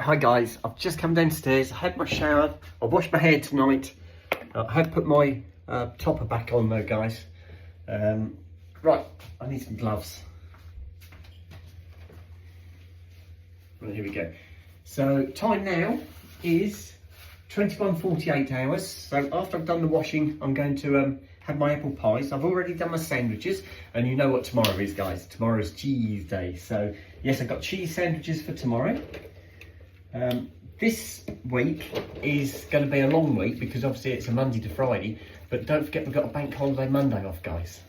Hi guys, I've just come downstairs, I had my shower, I washed my hair tonight. I had put my topper back on though guys. Right, I need some gloves. Right, here we go. So time now is 21:48 hours. So after I've done the washing, I'm going to have my apple pies. I've already done my sandwiches, and you know what tomorrow is guys. Tomorrow's cheese day. So yes, I've got cheese sandwiches for tomorrow. This week is going to be a long week because obviously it's a Monday to Friday, but don't forget we've got a bank holiday Monday off guys.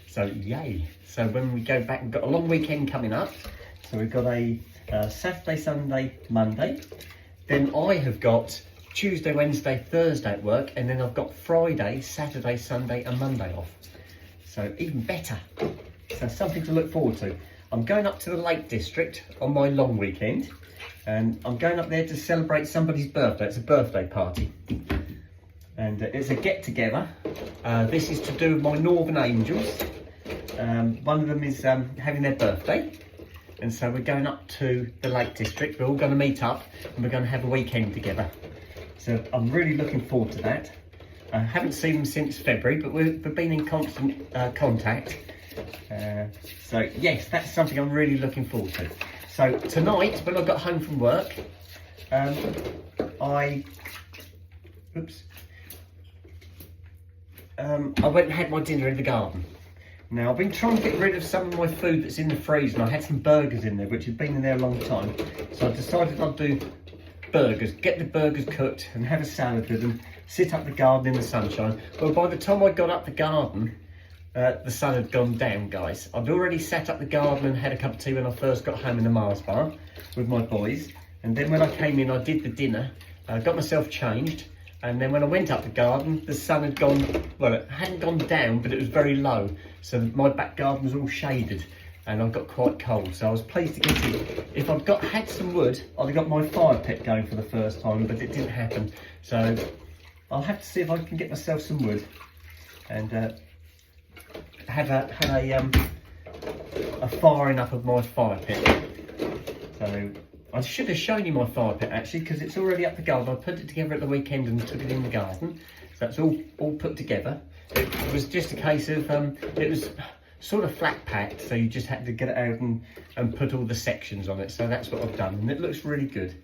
So yay. So when we go back, we've got a long weekend coming up. So we've got a Saturday, Sunday, Monday. Then I have got Tuesday, Wednesday, Thursday at work, and then I've got Friday, Saturday, Sunday and Monday off. So even better. So something to look forward to. I'm going up to the Lake District on my long weekend, and I'm going up there to celebrate somebody's birthday. It's a birthday party. And it's a get-together. This is to do with my Northern Angels. One of them is having their birthday. And so we're going up to the Lake District. We're all going to meet up and we're going to have a weekend together. So I'm really looking forward to that. I haven't seen them since February, but we've been in constant contact. So yes, that's something I'm really looking forward to. So tonight, when I got home from work, I went and had my dinner in the garden. Now, I've been trying to get rid of some of my food that's in the freezer, and I had some burgers in there, which had been in there a long time. So I decided I'd do burgers, get the burgers cooked and have a salad with them, sit up the garden in the sunshine. Well, by the time I got up the garden, the sun had gone down, guys. I'd already set up the garden and had a cup of tea when I first got home in the Mars bar with my boys. And then when I came in, I did the dinner, got myself changed. And then when I went up the garden, the sun had gone, well, it hadn't gone down, but it was very low. So my back garden was all shaded and I got quite cold. So I was pleased to get it. If I'd had some wood, I'd have got my fire pit going for the first time, but it didn't happen. So I'll have to see if I can get myself some wood and have a firing up of my fire pit. So I should have shown you my fire pit actually, because it's already up the garden. I put it together at the weekend and took it in the garden. So that's all put together. It was just a case of, it was sort of flat packed, so you just had to get it out and put all the sections on it. So that's what I've done, and it looks really good.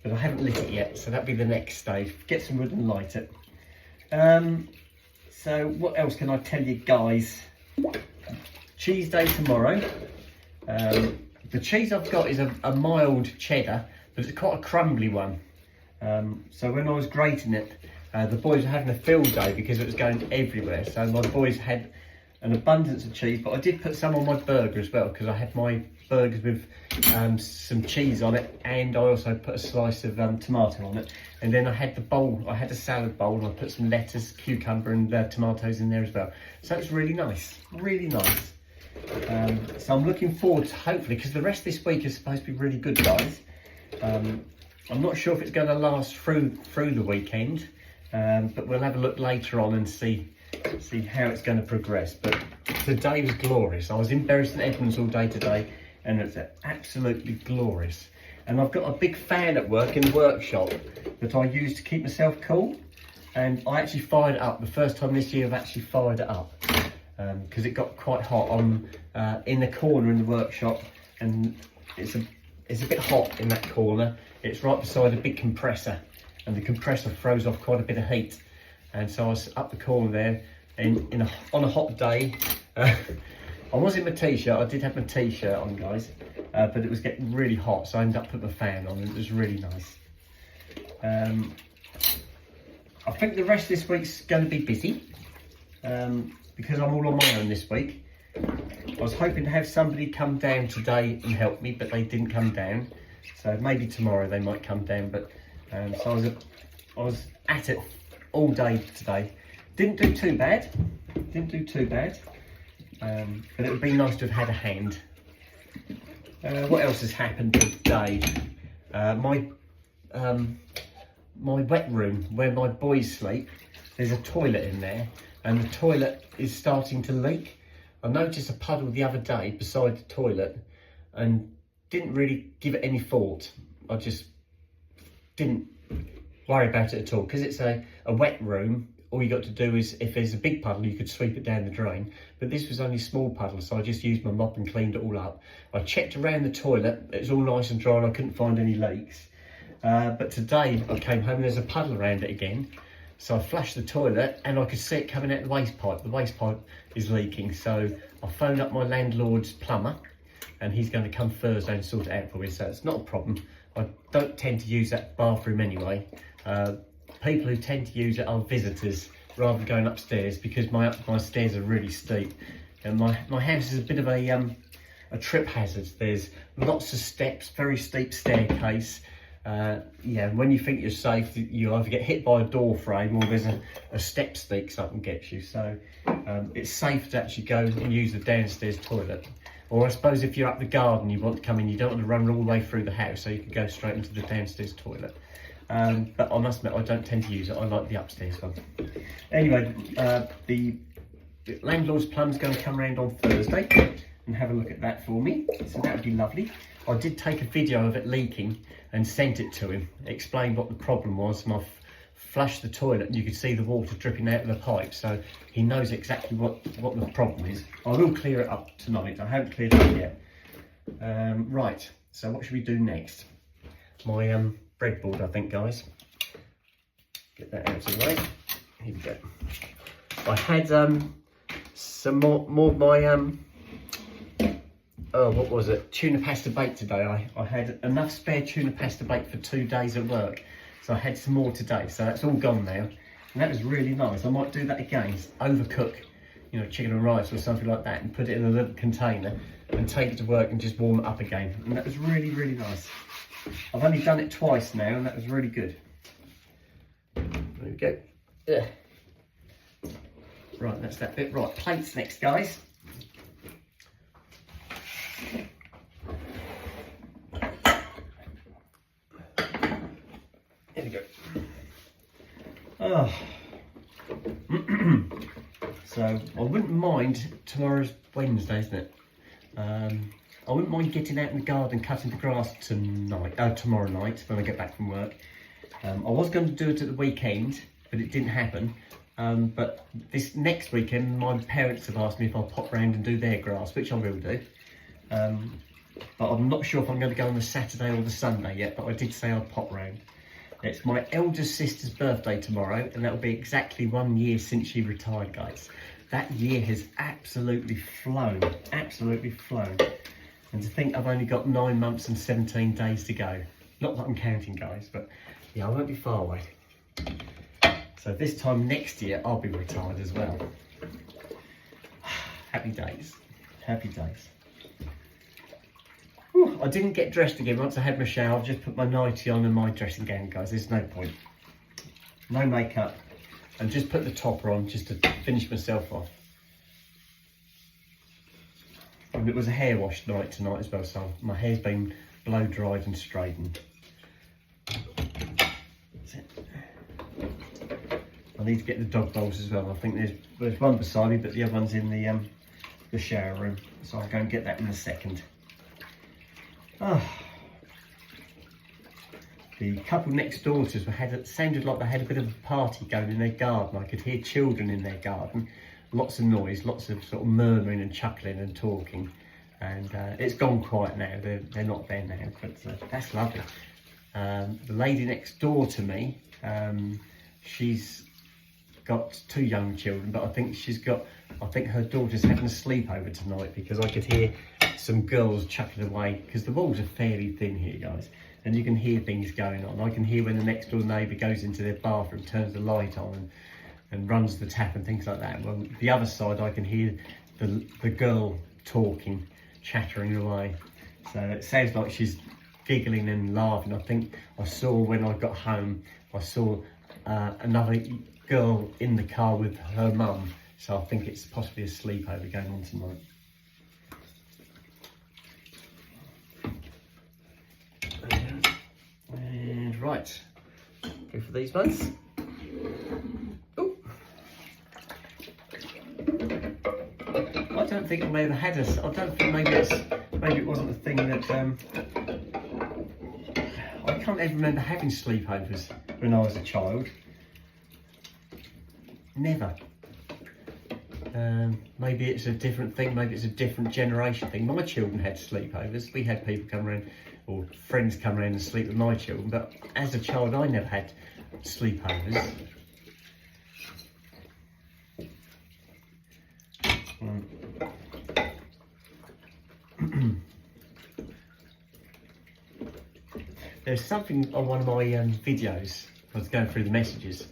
But I haven't lit it yet, so that'll be the next stage. Get some wood and light it. So what else can I tell you guys? Cheese day tomorrow. The cheese I've got is a mild cheddar, but it's quite a crumbly one. So when I was grating it, the boys were having a field day because it was going everywhere. So my boys had an abundance of cheese, but I did put some on my burger as well because I had my burgers with some cheese on it, and I also put a slice of tomato on it. And then I had the bowl, I had a salad bowl, and I put some lettuce, cucumber and tomatoes in there as well. So it's really nice, really nice. So I'm looking forward to, hopefully, because the rest of this week is supposed to be really good, guys. I'm not sure if it's going to last through the weekend, but we'll have a look later on and see how it's going to progress. But today was glorious. I was in Bury St Edmunds all day today, and it's absolutely glorious. And I've got a big fan at work in the workshop that I use to keep myself cool, and I actually fired it up. The first time this year I've actually fired it up. Because it got quite hot on in the corner in the workshop, and it's a bit hot in that corner. It's right beside a big compressor, and the compressor throws off quite a bit of heat. And so I was up the corner there, and on a hot day, I was in my t-shirt. I did have my t-shirt on, guys, but it was getting really hot, so I ended up putting my fan on, and it was really nice. I think the rest of this week's going to be busy. Because I'm all on my own this week. I was hoping to have somebody come down today and help me, but they didn't come down. So maybe tomorrow they might come down. But so I was at it all day today. Didn't do too bad. But it would be nice to have had a hand. What else has happened today? My wet room where my boys sleep, there's a toilet in there, and the toilet is starting to leak. I noticed a puddle the other day beside the toilet and didn't really give it any thought. I just didn't worry about it at all because it's a wet room. All you got to do is, if there's a big puddle, you could sweep it down the drain. But this was only small puddles, so I just used my mop and cleaned it all up. I checked around the toilet, it was all nice and dry and I couldn't find any leaks. But today I came home and there's a puddle around it again. So I flushed the toilet and I could see it coming out the waste pipe. The waste pipe is leaking. So I phoned up my landlord's plumber and he's going to come Thursday and sort it out for me. So it's not a problem. I don't tend to use that bathroom anyway. People who tend to use it are visitors rather than going upstairs because my stairs are really steep. And my house is a bit of a trip hazard. There's lots of steps, very steep staircase. Yeah, when you think you're safe, you either get hit by a door frame or there's a step sneaks up and gets you. So it's safe to actually go and use the downstairs toilet. Or I suppose if you're up the garden, you want to come in, you don't want to run all the way through the house, so you can go straight into the downstairs toilet. But I must admit, I don't tend to use it. I like the upstairs one. Anyway, the landlord's plumber's going to come round on Thursday and have a look at that for me. So that would be lovely. I did take a video of it leaking and sent it to him, explained what the problem was, and I flushed the toilet and you could see the water dripping out of the pipe, so he knows exactly what the problem is. I will clear it up tonight. I haven't cleared it up yet. Right, so what should we do next? My breadboard, I think, guys. Get that out of the way. Here we go. I had some more of my oh, what was it? Tuna pasta bake today. I had enough spare tuna pasta bake for 2 days at work. So I had some more today. So that's all gone now. And that was really nice. I might do that again. Overcook, you know, chicken and rice or something like that and put it in a little container and take it to work and just warm it up again. And that was really, really nice. I've only done it twice now and that was really good. There we go. Yeah. Right, that's that bit. Right, plates next, guys. There we go. Oh. So I wouldn't mind, tomorrow's Wednesday, isn't it? I wouldn't mind getting out in the garden, cutting the grass tomorrow night when I get back from work. I was going to do it at the weekend, but it didn't happen. But this next weekend, my parents have asked me if I'll pop round and do their grass, which I will do. But I'm not sure if I'm going to go on the Saturday or the Sunday yet, but I did say I'd pop round. It's my eldest sister's birthday tomorrow, and that'll be exactly 1 year since she retired, guys. That year has absolutely flown, absolutely flown. And to think I've only got 9 months and 17 days to go. Not that I'm counting, guys, but yeah, I won't be far away. So this time next year, I'll be retired as well. Happy days, happy days. Whew, I didn't get dressed again once I had my shower. I've just put my nightie on and my dressing gown, guys. There's no point. No makeup. And just put the topper on just to finish myself off. And it was a hair wash night tonight as well, so my hair's been blow dried and straightened. That's it. I need to get the dog bowls as well. I think there's one beside me, but the other one's in the shower room. So I'll go and get that in a second. Oh. The couple next door to us sounded like they had a bit of a party going in their garden. I could hear children in their garden. Lots of noise, lots of sort of murmuring and chuckling and talking. And it's gone quiet now. They're not there now, but that's lovely. The lady next door to me, she's got 2 young children, but I think her daughter's having a sleepover tonight because I could hear some girls chuckling away because the walls are fairly thin here, guys, and you can hear things going on. I can hear when the next door neighbour goes into their bathroom, turns the light on and runs the tap and things like that. Well, the other side I can hear the girl talking, chattering away. So it sounds like she's giggling and laughing. I think I saw when I got home, I saw another girl in the car with her mum. So I think it's possibly a sleepover going on tonight. And right, go for these ones. Oh, I don't think I may have had I don't think maybe it wasn't a thing that I can't can't ever remember having sleepovers when I was a child. Never. Maybe it's a different thing, maybe it's a different generation thing. My children had sleepovers. We had people come around, or friends come around and sleep with my children, but as a child I never had sleepovers. There's something on one of my videos, I was going through the messages,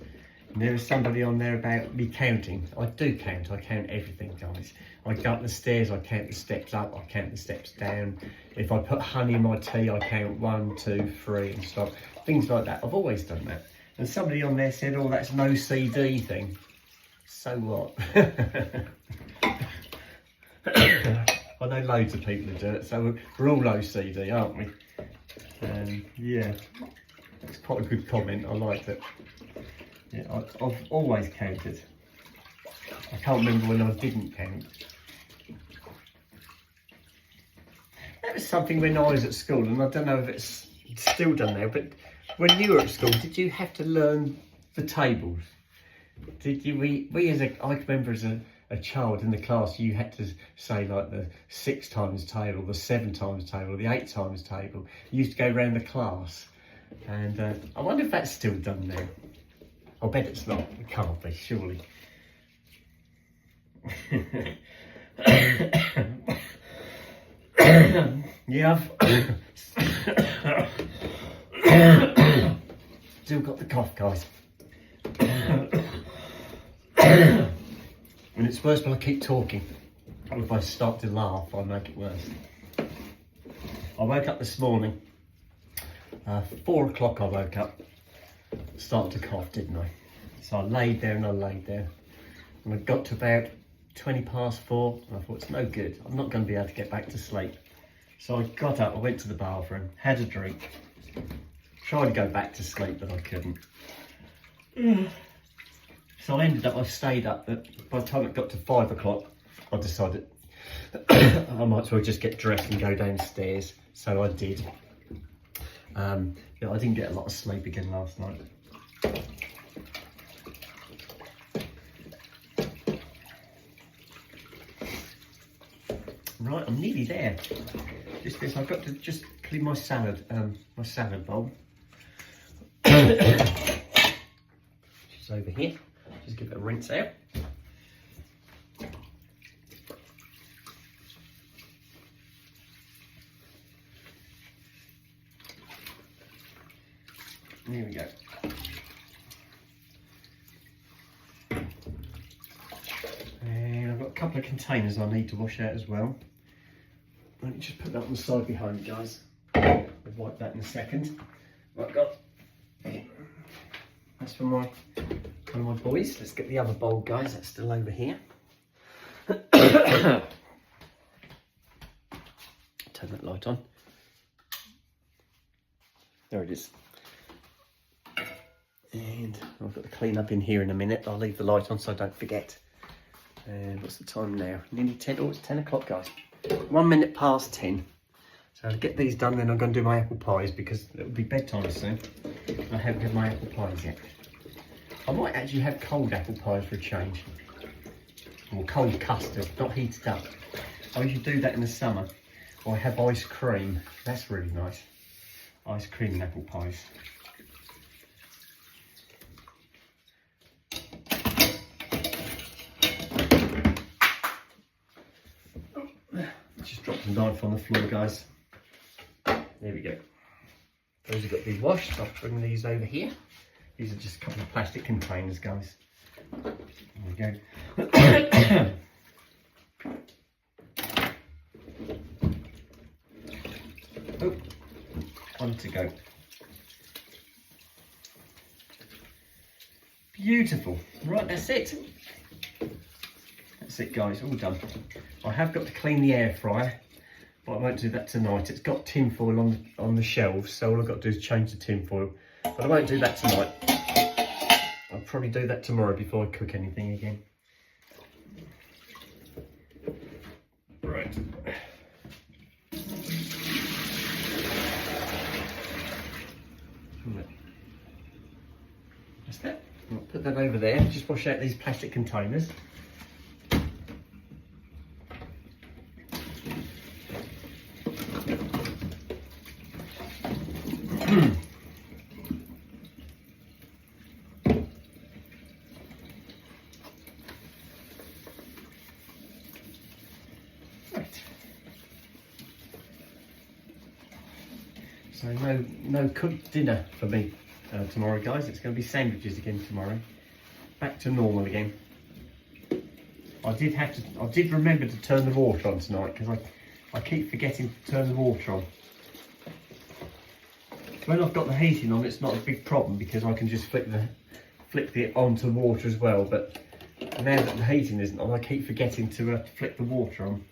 and there was somebody on there about me counting. I do count, I count everything, guys. I go up the stairs, I count the steps up, I count the steps down. If I put honey in my tea, I count 1, 2, 3 and stuff. Things like that, I've always done that. And somebody on there said, oh, that's no CD thing. So what? I know loads of people who do it, so we're all OCD, aren't we? Yeah, it's quite a good comment, I like it. Yeah, I've always counted. I can't remember when I didn't count. That was something when I was at school, and I don't know if it's still done now, but when you were at school, did you have to learn the tables? Did you? I remember as a child in the class, you had to say like the 6 times table, the 7 times table, the 8 times table. You used to go around the class, and I wonder if that's still done now. I bet it's not. It can't be, surely. Yeah, I've still got the cough, guys. And it's worse when I keep talking. Or if I start to laugh, I make it worse. I woke up this morning, 4 o'clock I woke up, started to cough, didn't I? So I laid there and I laid there. And I got to about 20 past 4, and I thought, it's no good. I'm not going to be able to get back to sleep. So I got up, I went to the bathroom, had a drink, tried to go back to sleep, but I couldn't. So I stayed up, but by the time it got to 5 o'clock, I decided I might as well just get dressed and go downstairs. So I did. Yeah, I didn't get a lot of sleep again last night. Right, I'm nearly there. Just this, I've got to just clean my salad bowl. She's over here. Just give it a rinse out. There we go. And I've got a couple of containers I need to wash out as well. Let me just put that on the side behind you guys. I'll wipe that in a second. Right, got. That's for one of my boys. Let's get the other bowl, guys. That's still over here. Turn that light on. There it is. And I've got to clean up in here in a minute. I'll leave the light on so I don't forget. And what's the time now? Nearly 10. Oh, it's 10 o'clock, guys. 1 minute past 10. So to get these done, then I'm going to do my apple pies because it'll be bedtime soon. I haven't had my apple pies yet. I might actually have cold apple pies for a change. Or cold custard, not heated up. I usually do that in the summer. Or I have ice cream. That's really nice. Ice cream and apple pies. Just dropped the knife on the floor, guys. There we go. Those have got to be washed. I'll bring these over here. These are just a couple of plastic containers, guys. There we go. Oh, one to go. Beautiful. Right, that's it. That's it, guys, all done. I have got to clean the air fryer, but I won't do that tonight. It's got tin foil on the shelves, so all I've got to do is change the tin foil. But I won't do that tonight. I'll probably do that tomorrow before I cook anything again. Right. That's it. I'll put that over there. Just wash out these plastic containers. So no cooked dinner for me tomorrow, guys. It's going to be sandwiches again tomorrow. Back to normal again. I did remember to turn the water on tonight because I keep forgetting to turn the water on. When I've got the heating on, it's not a big problem because I can just flick it onto water as well. But now that the heating isn't on, I keep forgetting to flick the water on.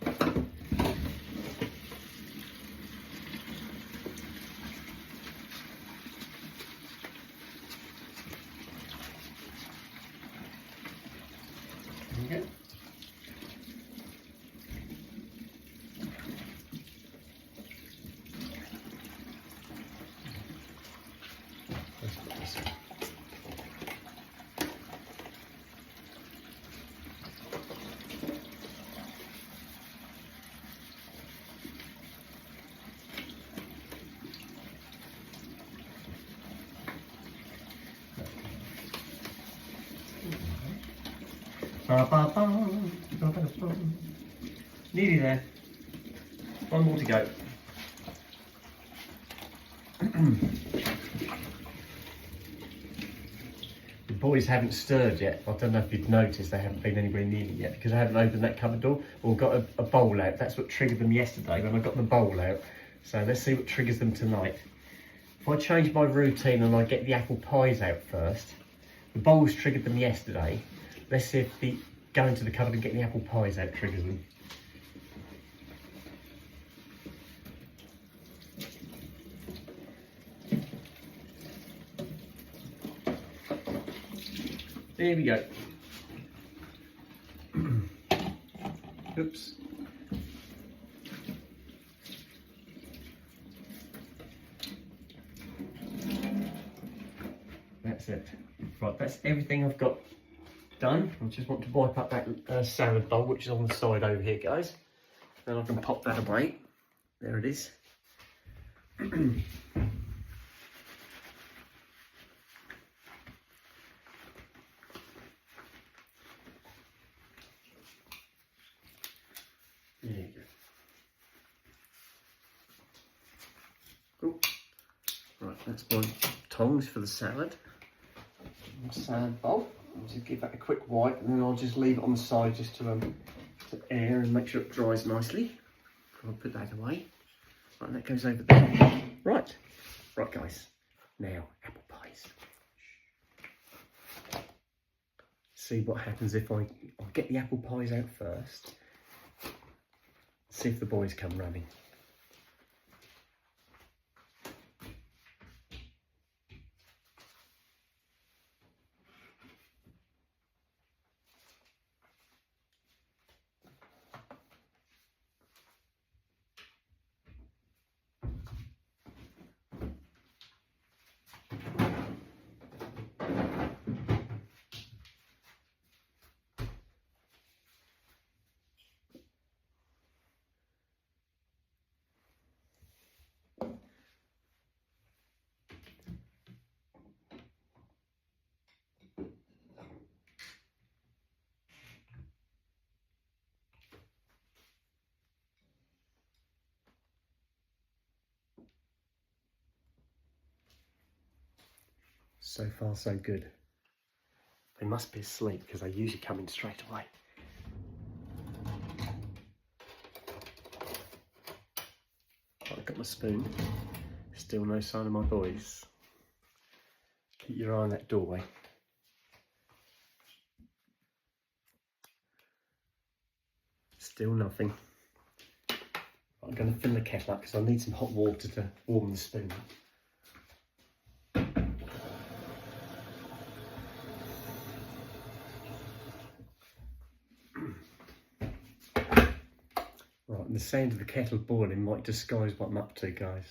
There we go. Nearly there. One more to go. The boys haven't stirred yet. I don't know if you've noticed they haven't been anywhere near me yet because I haven't opened that cupboard door or got a bowl out. That's what triggered them yesterday when I got the bowl out. So let's see what triggers them tonight. If I change my routine and I get the apple pies out first, the bowls triggered them yesterday. Let's see if the going to the cupboard and getting the apple pies out triggers them. There we go. Oops. That's it. Right, that's everything I've got done. I just want to wipe up that salad bowl, which is on the side over here, guys. Then I can pop that away. There it is. There you go. Cool. Right, that's my tongs for the salad. Salad bowl. I'll just give that a quick wipe and then I'll just leave it on the side just to air and make sure it dries nicely. I'll put that away. Right, that goes over there. Right, guys. Now, apple pies. See what happens if I'll get the apple pies out first. See if the boys come running. So far, so good. They must be asleep because they usually come in straight away. I've got my spoon. Still no sign of my boys. Keep your eye on that doorway. Still nothing. I'm going to fill the kettle up because I need some hot water to warm the spoon up. Right, and the sound of the kettle boiling might disguise what I'm up to, guys.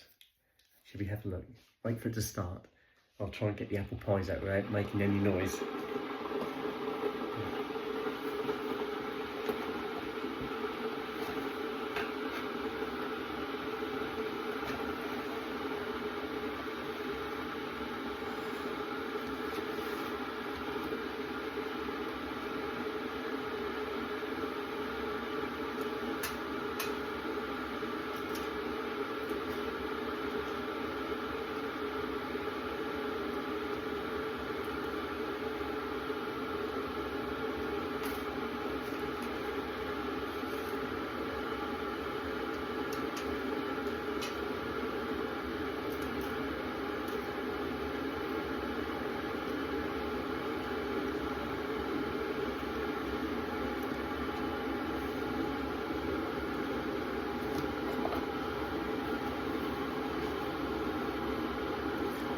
Should we have a look? Wait for it to start. I'll try and get the apple pies out without making any noise.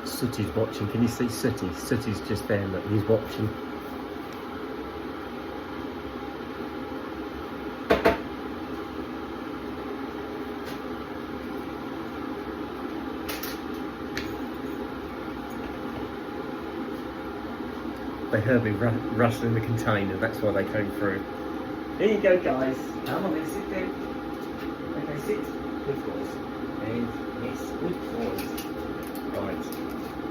Sooty's watching. Can you see Sooty? Sooty's just there, look, he's watching. They heard me rustling the container, that's why they came through. Here you go, guys. Come on, let's sit down. Okay, sit. Good boys. And yes, good boys. Right.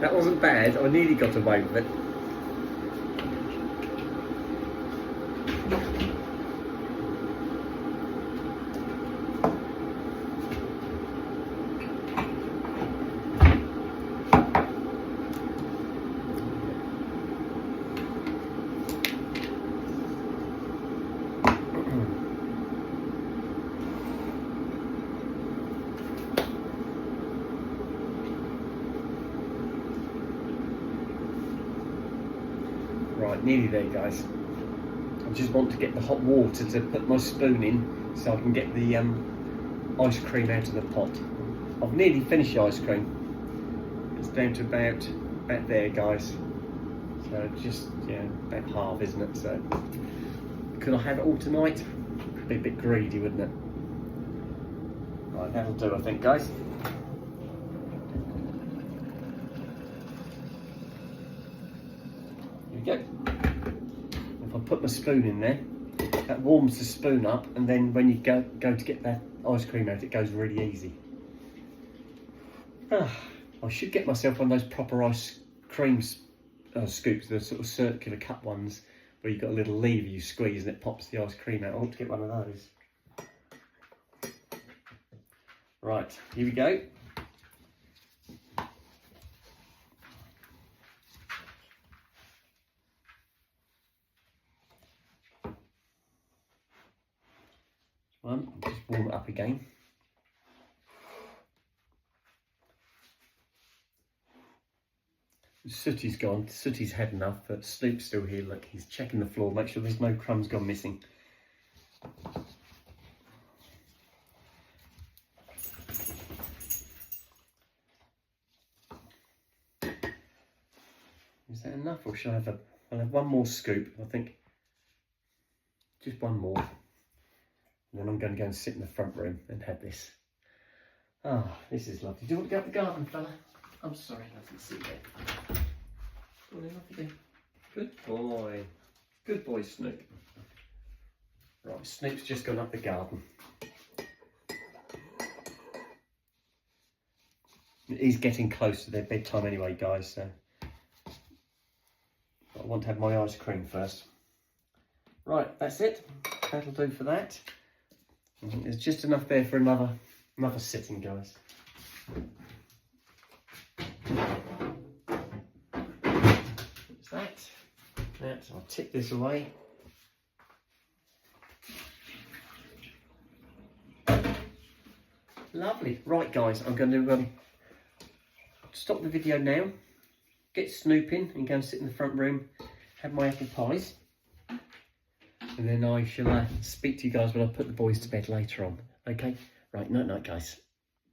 That wasn't bad, I nearly got away with it. Right, nearly there, guys. I just want to get the hot water to put my spoon in so I can get the ice cream out of the pot. I've nearly finished the ice cream. It's down to about there, guys. So just, yeah, about half, isn't it? So could I have it all tonight? Be a bit greedy, wouldn't it? Right, that'll do, I think, guys. Go. If I put my spoon in there, that warms the spoon up, and then when you go to get that ice cream out, it goes really easy. I should get myself one of those proper ice cream scoops, the sort of circular cup ones, where you've got a little lever you squeeze and it pops the ice cream out. I ought to get one of those. Right, here we go. Just warm it up again. Sooty's gone. Sooty's had enough, but Snoop's still here. Look, he's checking the floor, make sure there's no crumbs gone missing. Is that enough, or should I have I'll have one more scoop? I think just one more. And then I'm going to go and sit in the front room and have this. Ah, oh, this is lovely. Do you want to go up the garden, fella? I'm sorry, nothing to see there. Go on in, off you go. Good boy. Good boy, Snoop. Right, Snoop's just gone up the garden. He's getting close to their bedtime anyway, guys, so I want to have my ice cream first. Right, that's it. That'll do for that. I think there's just enough there for another sitting, guys. That's that. I'll tip this away. Lovely. Right, guys, I'm going to stop the video now, get Snoop in and go and sit in the front room, have my apple pies. And then I shall speak to you guys when I put the boys to bed later on. Okay? Right, night night, guys.